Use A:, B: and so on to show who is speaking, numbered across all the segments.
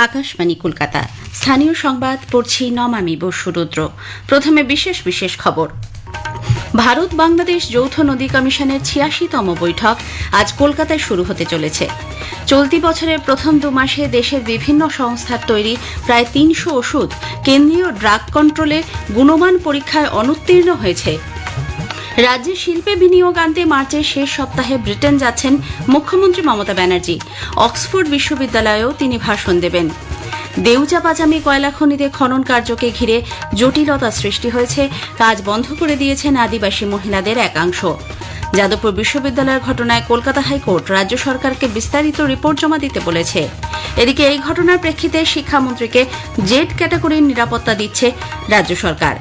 A: আকাশবাণী কলকাতা স্থানীয় সংবাদ পড়ছি নমামি বসুরুদ্র। প্রথমে বিশেষ বিশেষ খবর। ভারত বাংলাদেশ যৌথ নদী কমিশনের ৮৬তম বৈঠক আজ কলকাতায় শুরু হতে চলেছে। চলতি বছরের প্রথম ২ মাসে দেশের বিভিন্ন সংস্থার তৈরি প্রায় ৩০০ ওষুধ কেন্দ্রীয় ড্রাগ কন্ট্রোলে গুণমান পরীক্ষায় অনুত্তীর্ণ হয়েছে। রাজ্যে শিল্পে বিনিয়োগ আনতে মার্চের শেষ সপ্তাহে ব্রিটেন যাচ্ছেন মুখ্যমন্ত্রী মমতা ব্যানার্জি। অক্সফোর্ড বিশ্ববিদ্যালয়েও তিনি ভাষণ দেবেন। দেউচাপাচামি কয়লা খনিতে খনন কার্যকে ঘিরে জটিলতা সৃষ্টি হয়েছে। কাজ বন্ধ করে দিয়েছেন আদিবাসী মহিলাদের একাংশ। যাদবপুর বিশ্ববিদ্যালয়ের ঘটনায় কলকাতা হাইকোর্ট রাজ্য সরকারকে বিস্তারিত রিপোর্ট জমা দিতে বলেছে। এদিকে এই ঘটনার প্রেক্ষিতে শিক্ষামন্ত্রীকে জেড ক্যাটাগরির নিরাপত্তা দিচ্ছে রাজ্য সরকার।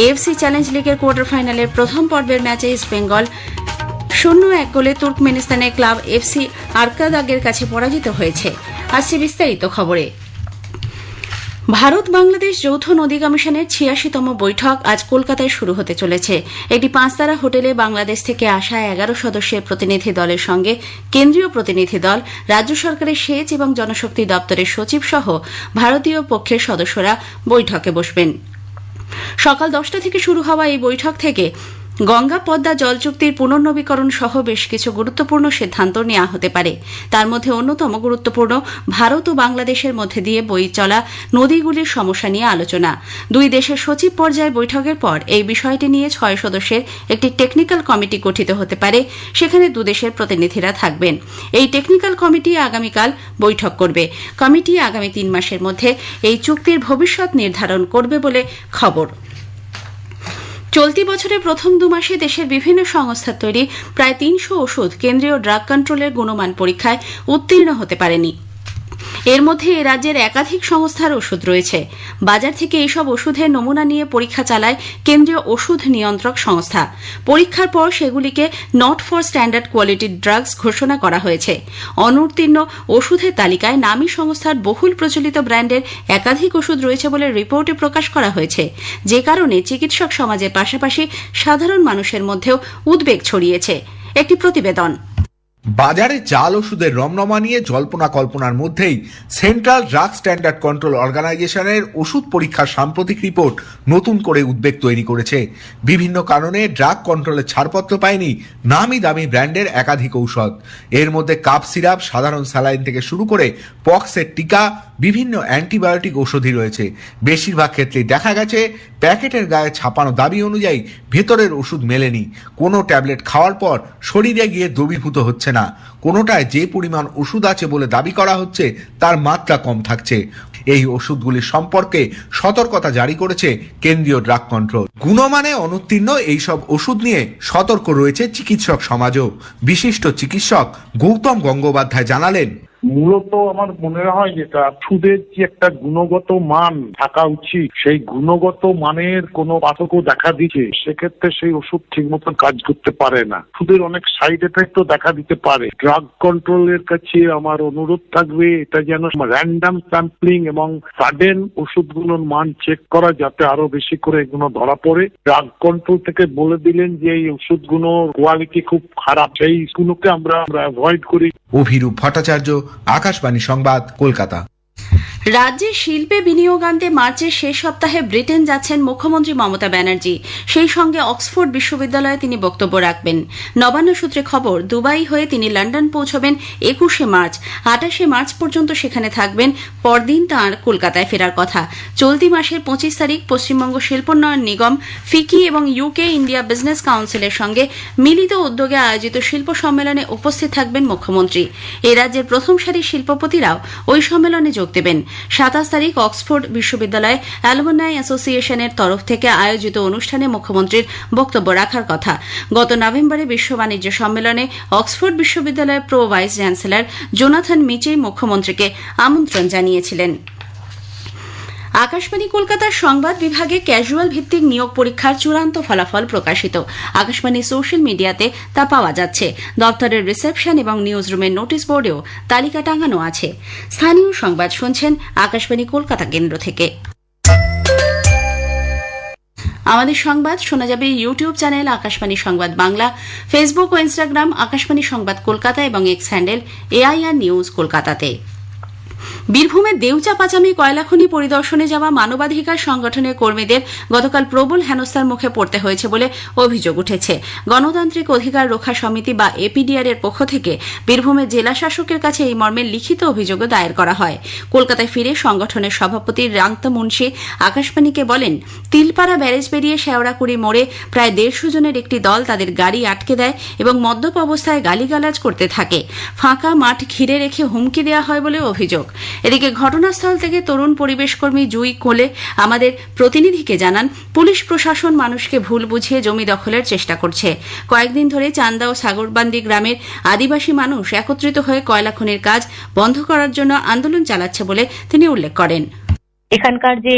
A: এএফসি চ্যালেঞ্জ লিগের কোয়ার্টার ফাইনালের প্রথম পর্বের ম্যাচে ইস্টবেঙ্গল ০-১ গোলে তুর্কমেনিস্তানের ক্লাব এফসি আরকাদাগের কাছে পরাজিত হয়েছে। আসছে বিস্তারিত খবরে। ভারত বাংলাদেশ যৌথ নদী কমিশনের ৮৬তম বৈঠক আজ কলকাতায় শুরু হতে চলেছে। একটি ৫-তারা হোটেলে বাংলাদেশ থেকে আসা ১১ সদস্যের প্রতিনিধি দলের সঙ্গে কেন্দ্রীয় প্রতিনিধি দল, রাজ্য সরকারের সেচ এবং জনশক্তি দপ্তরের সচিব সহ ভারতীয় পক্ষের সদস্যরা বৈঠকে বসবেন। সকাল ১০টা থেকে শুরু হওয়া এই বৈঠক থেকে গঙ্গা পদ্মা জল চুক্তির পুনর্নবীকরণ সহ বেশ কিছু গুরুত্বপূর্ণ সিদ্ধান্ত নেওয়া হতে পারে। তার মধ্যে অন্যতম গুরুত্বপূর্ণ ভারত ও বাংলাদেশের মধ্যে দিয়ে বয়ে চলা নদীগুলির সমস্যা নিয়ে আলোচনা। দুই দেশের সচিব পর্যায়ের বৈঠকের পর এই বিষয়টি নিয়ে ৬ সদস্যের একটি টেকনিক্যাল কমিটি গঠিত হতে পারে। সেখানে দুদেশের প্রতিনিধিরা থাকবেন। এই টেকনিক্যাল কমিটি আগামীকাল বৈঠক করবে। কমিটি আগামী ৩ মাসের মধ্যে এই চুক্তির ভবিষ্যৎ নির্ধারণ করবে বলে খবর। চলতি বছরের প্রথম ২ মাসে দেশের বিভিন্ন সংস্থার তৈরি প্রায় ৩০০ ওষুধ কেন্দ্রীয় ড্রাগ কন্ট্রোলের গুণমান পরীক্ষায় উত্তীর্ণ হতে পারেনি। এর মধ্যে রাজ্যের একাধিক সংস্থার ওষুধ রয়েছে। বাজার থেকে এইসব ওষুধের নমুনা নিয়ে পরীক্ষা চালায় কেন্দ্রীয় ওষুধ নিয়ন্ত্রক সংস্থা। পরীক্ষার পর সেগুলিকে নট ফর স্ট্যান্ডার্ড কোয়ালিটির ড্রাগস ঘোষণা করা হয়েছে। অনুত্তীর্ণ ওষুধের তালিকায় নামী সংস্থার বহুল প্রচলিত ব্র্যান্ডের একাধিক ওষুধ রয়েছে বলে রিপোর্টে প্রকাশ করা হয়েছে, যে কারণে চিকিৎসক সমাজের পাশাপাশি সাধারণ মানুষের মধ্যেও উদ্বেগ ছড়িয়েছে। একটি প্রতিবেদন।
B: বাজারে জাল ওষুধের রমরমা নিয়ে জল্পনা কল্পনার মধ্যেই সেন্ট্রাল ড্রাগ স্ট্যান্ডার্ড কন্ট্রোল অর্গানাইজেশনের ওষুধ পরীক্ষার সাম্প্রতিক রিপোর্ট নতুন করে উদ্বেগ তৈরি করেছে। বিভিন্ন কারণে ড্রাগ কন্ট্রোলের ছাড়পত্র পায়নি নামি দামি ব্র্যান্ডের একাধিক ঔষধ। এর মধ্যে কাপ সিরাপ, সাধারণ স্যালাইন থেকে শুরু করে পক্সের টিকা, বিভিন্ন অ্যান্টিবায়োটিক ওষুধই রয়েছে। বেশিরভাগ ক্ষেত্রেই দেখা গেছে প্যাকেটের গায়ে ছাপানো দাবি অনুযায়ী ভেতরের ওষুধ মেলেনি। কোনো ট্যাবলেট খাওয়ার পর শরীরে গিয়ে দ্রবীভূত হচ্ছে না। কোনোটায় যে পরিমাণ ওষুধ আছে বলে দাবি করা হচ্ছে তার মাত্রা কম থাকছে। এই ওষুধগুলির সম্পর্কে সতর্কতা জারি করেছে কেন্দ্রীয় ড্রাগ কন্ট্রোল। গুণমানে অনুত্তীর্ণ এইসব ওষুধ নিয়ে সতর্ক রয়েছে চিকিৎসক সমাজও। বিশিষ্ট চিকিৎসক গৌতম গঙ্গোপাধ্যায় জানালেন,
C: মূলত আমার মনে হয় যেটা ওষুধের যে একটা গুণগত মান থাকা উচিত, সেই গুণগত মানের কোনো পার্থক্য দেখা দিচ্ছে, সেক্ষেত্রে সেই ওষুধ ঠিক মতন কাজ করতে পারে না। ওষুধের অনেক সাইড এফেক্টও দেখা দিতে পারে। ড্রাগ কন্ট্রোলের কাছে আমার অনুরোধ থাকবে এটা যেন র্যান্ডাম স্যাম্পলিং এবং সাডেন ওষুধগুলোর মান চেক করা, যাতে আরো বেশি করে এগুলো ধরা পড়ে। ড্রাগ কন্ট্রোল থেকে বলে দিলেন যে এই ওষুধগুলোর কোয়ালিটি খুব খারাপ, সেইগুলোকে আমরা অ্যাভয়েড করি।
B: অভিরূপ ভট্টাচার্য, আকাশবাণী সংবাদ, কলকাতা।
A: রাজ্যে শিল্পে বিনিয়োগ আনতে মার্চের শেষ সপ্তাহে ব্রিটেন যাচ্ছেন মুখ্যমন্ত্রী মমতা ব্যানার্জি। সেই সঙ্গে অক্সফোর্ড বিশ্ববিদ্যালয়ে তিনি বক্তব্য রাখবেন। নবান্ন সূত্রে খবর, দুবাই হয়ে তিনি লন্ডন পৌঁছবেন ২১শে মার্চ। ২৮শে মার্চ পর্যন্ত সেখানে থাকবেন। পরদিন তাঁর কলকাতায় ফেরার কথা। চলতি মাসের ২৫ তারিখ পশ্চিমবঙ্গ শিল্পোন্নয়ন নিগম, ফিকি এবং ইউকে ইন্ডিয়া বিজনেস কাউন্সিলের সঙ্গে মিলিত উদ্যোগে আয়োজিত শিল্প সম্মেলনে উপস্থিত থাকবেন মুখ্যমন্ত্রী। এ রাজ্যের প্রথম সারির শিল্পপতিরাও ওই সম্মেলনে যোগ দেবেন। ২৭ তারিখ অক্সফোর্ড বিশ্ববিদ্যালয়ে অ্যালুমনাই অ্যাসোসিয়েশনের তরফ থেকে আয়োজিত অনুষ্ঠানে মুখ্যমন্ত্রীর বক্তব্য রাখার কথা। গত নভেম্বরে বিশ্ব বাণিজ্য সম্মেলনে অক্সফোর্ড বিশ্ববিদ্যালয়ের প্রো ভাইস চ্যান্সেলর জোনাথন মিচেই মুখ্যমন্ত্রীকে আমন্ত্রণ জানিয়েছিলেন। আকাশবাণী কলকাতার সংবাদ বিভাগে ক্যাজুয়াল ভিত্তিক নিয়োগ পরীক্ষার চূড়ান্ত ফলাফল প্রকাশিত। আকাশবাণী সোশ্যাল মিডিয়াতে তা পাওয়া যাচ্ছে। দপ্তরের রিসেপশন এবং নিউজ রুমের নোটিশ বোর্ডেও তালিকা টাঙানো আছে। স্থানীয় সংবাদ শুনছেন আকাশবাণী কলকাতা কেন্দ্র থেকে। আমাদের সংবাদ শোনা যাবে ইউটিউব চ্যানেল আকাশবাণী সংবাদ বাংলা, ফেসবুক ও ইনস্টাগ্রাম আকাশবাণী সংবাদ কলকাতা এবং এক্স হ্যান্ডেল AIR নিউজ কলকাতাতে। বীরভূমের দেউচা-পাচামি কয়লাখনি পরিদর্শনে যাওয়া মানবাধিকার সংগঠনের কর্মীদের গতকাল প্রবল হেনস্থার মুখে পড়তে হয়েছে বলে অভিযোগ উঠেছে। গণতান্ত্রিক অধিকার রক্ষা সমিতি বা এপিডিআর এর পক্ষ থেকে বীরভূমের জেলা শাসকের কাছে এই মর্মে লিখিত অভিযোগও দায়ের করা হয়। কলকাতায় ফিরে সংগঠনের সভাপতি রাংতা মুন্সি আকাশবাণীকে বলেন, তিলপাড়া ব্যারেজ পেরিয়ে শেওড়াকুড়ি মোড়ে প্রায় 150 জনের একটি দল তাদের গাড়ি আটকে দেয় এবং মদ্যপ অবস্থায় গালিগালাজ করতে থাকে। ফাঁকা মাঠ ঘিরে রেখে হুমকি দেওয়া হয় বলে অভিযোগ। এদিকে ঘটনাস্থল থেকে তরুণ পরিবেশকর্মী জুই কোলে আমাদের প্রতিনিধিকে জানান, পুলিশ প্রশাসন মানুষকে ভুল বুঝিয়ে জমি দখলের চেষ্টা করছে। কয়েকদিন ধরে চান্দা ও সাগরবান্দি গ্রামের আদিবাসী মানুষ একত্রিত হয়ে কয়লা খনির কাজ বন্ধ করার জন্য আন্দোলন চালাচ্ছে বলে তিনি উল্লেখ করেন।
D: এখানকার যে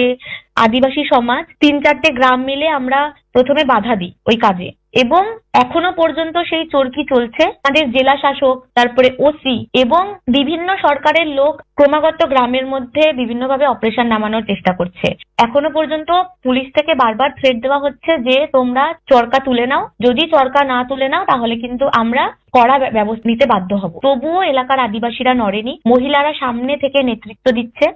D: আদিবাসী সমাজ 3-4টে গ্রাম মিলে আমরা প্রথমে বাধা দিই ওই কাজে, এবং এখনো পর্যন্ত সেই চরকি চলছে। আমাদের জেলা শাসক, তারপরে ওসি এবং বিভিন্ন সরকারের লোক ক্রমাগত গ্রামের মধ্যে বিভিন্নভাবে অপারেশন নামানোর চেষ্টা করছে। এখনো পর্যন্ত পুলিশ থেকে বারবার থ্রেট দেওয়া হচ্ছে যে তোমরা চরকা তুলে নাও, যদি চরকা না তুলে নাও তাহলে কিন্তু আমরা কড়া ব্যবস্থা নিতে বাধ্য হব। তবুও এলাকার আদিবাসীরা নড়েনি, মহিলারা সামনে থেকে নেতৃত্ব দিচ্ছে।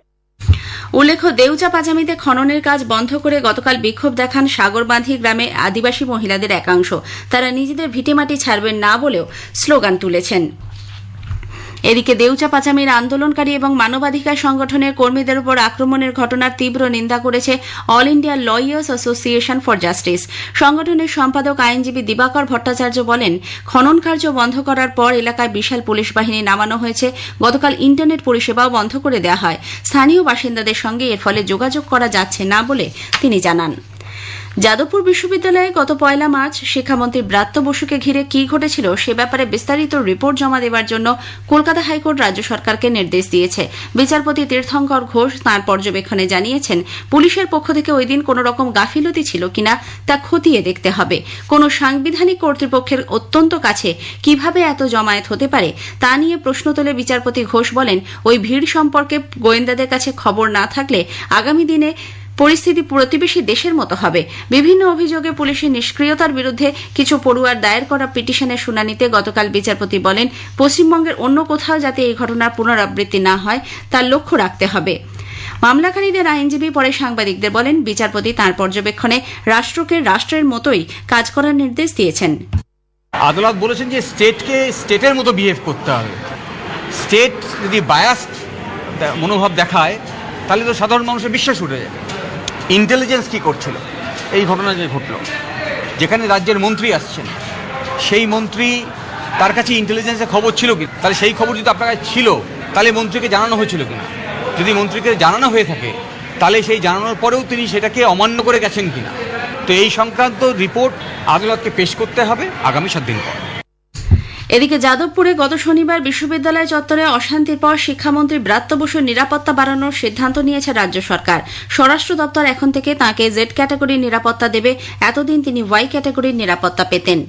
A: উল্লেখ্য, দেউচা-পাচামিতে খননের কাজ বন্ধ করে গতকাল বিক্ষোভ দেখান সাগরবাঁধি গ্রামে আদিবাসী মহিলাদের একাংশ। তারা নিজেদের ভিটেমাটি ছাড়বেন না বলেও স্লোগান তুলেছেন। এদিকে দেউচা-পাচামির আন্দোলনকারী এবং মানবাধিকার সংগঠনের কর্মীদের উপর আক্রমণের ঘটনার তীব্র নিন্দা করেছে all India lawyers association for justice. সংগঠনের সম্পাদক আইনজীবী দিবাকর ভট্টাচার্য বলেন, খনন কার্য বন্ধ করার পর এলাকায় বিশাল পুলিশ বাহিনী নামানো হয়েছে। গতকাল ইন্টারনেট পরিষেবাও বন্ধ করে দেওয়া হয়। স্থানীয় বাসিন্দাদের সঙ্গে এর ফলে যোগাযোগ করা যাচ্ছে না বলে তিনি জানান। যাদবপুর বিশ্ববিদ্যালয়ে গত 1 মার্চ শিক্ষামন্ত্রী ব্রাত্য বসুকে ঘিরে কি ঘটেছিল সে ব্যাপারে বিস্তারিত রিপোর্ট জমা দেওয়ার জন্য কলকাতা হাইকোর্ট রাজ্য সরকারকে নির্দেশ দিয়েছে। বিচারপতি তীর্থঙ্কর ঘোষ তাঁর পর্যবেক্ষণে জানিয়েছেন, পুলিশের পক্ষ থেকে ওই দিন কোন রকম গাফিলতি ছিল কিনা তা খতিয়ে দেখতে হবে। কোন সাংবিধানিক কর্তৃপক্ষের অত্যন্ত কাছে কিভাবে এত জমায়েত হতে পারে তা নিয়ে প্রশ্ন তুলে বিচারপতি ঘোষ বলেন, ওই ভিড় সম্পর্কে গোয়েন্দাদের কাছে খবর না থাকলে আগামী দিনে পরিস্থিতি প্রতিবেশী দেশের মতো হবে। বিভিন্ন অভিযোগে পুলিশের নিষ্ক্রিয়তার বিরুদ্ধে কিছু পড়ুয়ার দায়ের করা পিটিশনের শুনানিতে গতকাল বিচারপতি বলেন, পশ্চিমবঙ্গের অন্য কোথাও যাতে এই ঘটনার পুনরাবৃত্তি না হয় তার লক্ষ্য রাখতে হবে। মামলাকারীদের আইনজীবী পরে সাংবাদিকদের বলেন, বিচারপতি তাঁর পর্যবেক্ষণে রাষ্ট্রকে রাষ্ট্রের মতোই কাজ করার নির্দেশ দিয়েছেন।
E: আদালত বলেছেন যে স্টেটকে স্টেটের মতো বিহেভ করতে হবে। স্টেট যদি বায়াসড মনোভাব দেখায় তাহলে তো সাধারণ মানুষের বিশ্বাস উঠে যাবে। ইন্টেলিজেন্স কি করছিল এই ঘটনা যে ঘটল, যেখানে রাজ্যের মন্ত্রী আসছেন, সেই মন্ত্রী তার কাছে ইন্টেলিজেন্সের খবর ছিল কি? তাহলে সেই খবর যদি আপনার কাছে ছিল তাহলে মন্ত্রীকে জানানো হয়েছিল কিনা? যদি মন্ত্রীকে জানানো হয়ে থাকে তাহলে সেই জানানোর পরেও তিনি সেটাকে অমান্য করে গেছেন কিনা? তো এই সংক্রান্ত রিপোর্ট আদালতকে পেশ করতে হবে আগামী 7 দিন পর।
A: এদিকে যাদবপুরে গত শনিবার বিশ্ববিদ্যালয় চত্বরে অশান্তির পর শিক্ষামন্ত্রী ব্রাত্য বসুর নিরাপত্তা বাড়ানোর সিদ্ধান্ত নিয়েছে রাজ্য সরকার। স্বরাষ্ট্র দপ্তর এখন থেকে তাঁকে জেড ক্যাটাগরির নিরাপত্তা দেবে। এতদিন তিনি ওয়াই ক্যাটাগরির নিরাপত্তা পেতেন।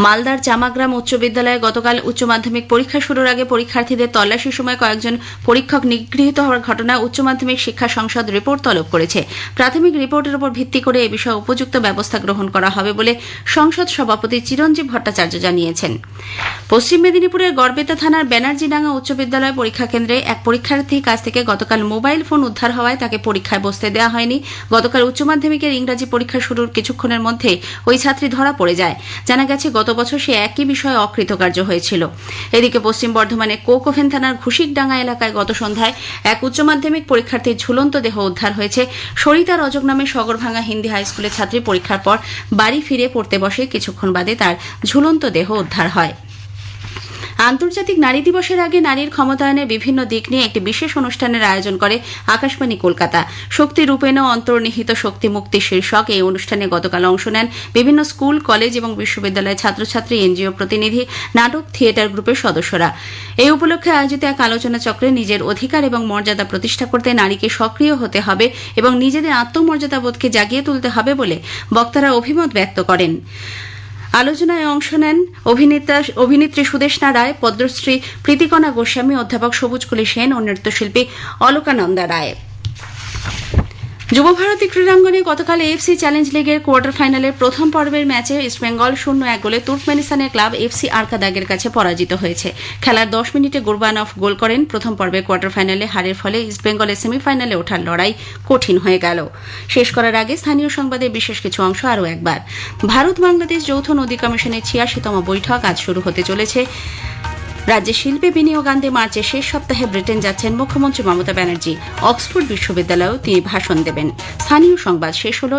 A: মালদার চামাগ্রাম উচ্চ বিদ্যালয়ে গতকাল উচ্চ মাধ্যমিক পরীক্ষা শুরুর আগে পরীক্ষার্থীদের তল্লাশির সময় কয়েকজন পরীক্ষক নিগৃহীত হওয়ার ঘটনায় উচ্চ মাধ্যমিক শিক্ষা সংসদ রিপোর্ট তলব করেছে। প্রাথমিক রিপোর্টের উপর ভিত্তি করে এ বিষয়ে উপযুক্ত ব্যবস্থা গ্রহণ করা হবে বলে সংসদ সভাপতি চিরঞ্জীব ভট্টাচার্য জানিয়েছেন। পশ্চিম মেদিনীপুরের গড়বেতা থানার ব্যানার্জিডাঙ্গা উচ্চ বিদ্যালয় পরীক্ষা কেন্দ্রে এক পরীক্ষার্থীর কাছ থেকে গতকাল মোবাইল ফোন উদ্ধার হওয়ায় তাকে পরীক্ষায় বসতে দেওয়া হয়নি। গতকাল উচ্চ মাধ্যমিকের ইংরাজি পরীক্ষা শুরুর কিছুক্ষণের মধ্যে ওই ছাত্রী ধরা পড়ে যায়। জানা গেছে, গত বছর সে একই বিষয়ে অকৃতকার্য হয়েছিল। এদিকে পশ্চিম বর্ধমানের কোকোভেন থানার ঘুষিকডাঙ্গা এলাকায় গত সন্ধ্যায় এক উচ্চ মাধ্যমিক পরীক্ষার্থীর ঝুলন্ত দেহ উদ্ধার হয়েছে। সরিতা রজক নামে সগরভাঙ্গা হিন্দি হাই স্কুলের ছাত্রী পরীক্ষার পর বাড়ি ফিরে পড়তে বসে কিছুক্ষণ বাদে তার ঝুলন্ত দেহ উদ্ধার হয়। আন্তর্জাতিক নারী দিবসের আগে নারীর ক্ষমতায়নের বিভিন্ন দিক নিয়ে একটি বিশেষ অনুষ্ঠানের আয়োজন করে আকাশবাণী কলকাতা। শক্তি রূপেণ অন্তর্নিহিত শক্তি মুক্তি শীর্ষক এই অনুষ্ঠানে গতকাল অংশ নেন বিভিন্ন স্কুল, কলেজ এবং বিশ্ববিদ্যালয়ের ছাত্রছাত্রী, এনজিও প্রতিনিধি, নাটক, থিয়েটার গ্রুপের সদস্যরা। এই উপলক্ষে আয়োজিত এক আলোচনা চক্রে নিজের অধিকার এবং মর্যাদা প্রতিষ্ঠা করতে নারীকে সক্রিয় হতে হবে এবং নিজেদের আত্মমর্যাদাবোধকে জাগিয়ে তুলতে হবে বলে বক্তারা অভিমত ব্যক্ত করেন। আলোচনায় অংশ নেন অভিনেত্রী সুদেষ্ণা রায়, পদ্মশ্রী প্রীতিকণা গোস্বামী, অধ্যাপক সবুজকলি সেন ও নৃত্যশিল্পী অলকানন্দা রায়। যুবভারতী ক্রীড়াঙ্গনে গতকাল এএফসি চ্যালেঞ্জ লিগের কোয়ার্টার ফাইনালের প্রথম পর্বের ম্যাচে ইস্টবেঙ্গল 0-1 গোলে তুর্কমেনিস্তানের ক্লাব এফসি আরকাদাগের কাছে পরাজিত হয়েছে। খেলার 10 মিনিটে গুরবানভ গোল করেন। প্রথম পর্বে কোয়ার্টার ফাইনালে হারের ফলে ইস্টবেঙ্গলের সেমিফাইনালে ওঠার লড়াই কঠিন হয়ে গেল। শেষ করার আগে স্থানীয় সংবাদের বিশেষ কিছু অংশ আরও একবার। ভারত বাংলাদেশ যৌথ নদী কমিশনের 86তম বৈঠক আজ শুরু হতে চলেছে। রাজ্যে শিল্পে বিনিয়োগ আনতে মার্চের শেষ সপ্তাহে ব্রিটেন যাচ্ছেন মুখ্যমন্ত্রী মমতা ব্যানার্জি। অক্সফোর্ড বিশ্ববিদ্যালয়েও তিনি ভাষণ দেবেন। স্থানীয় সংবাদ শেষ হল।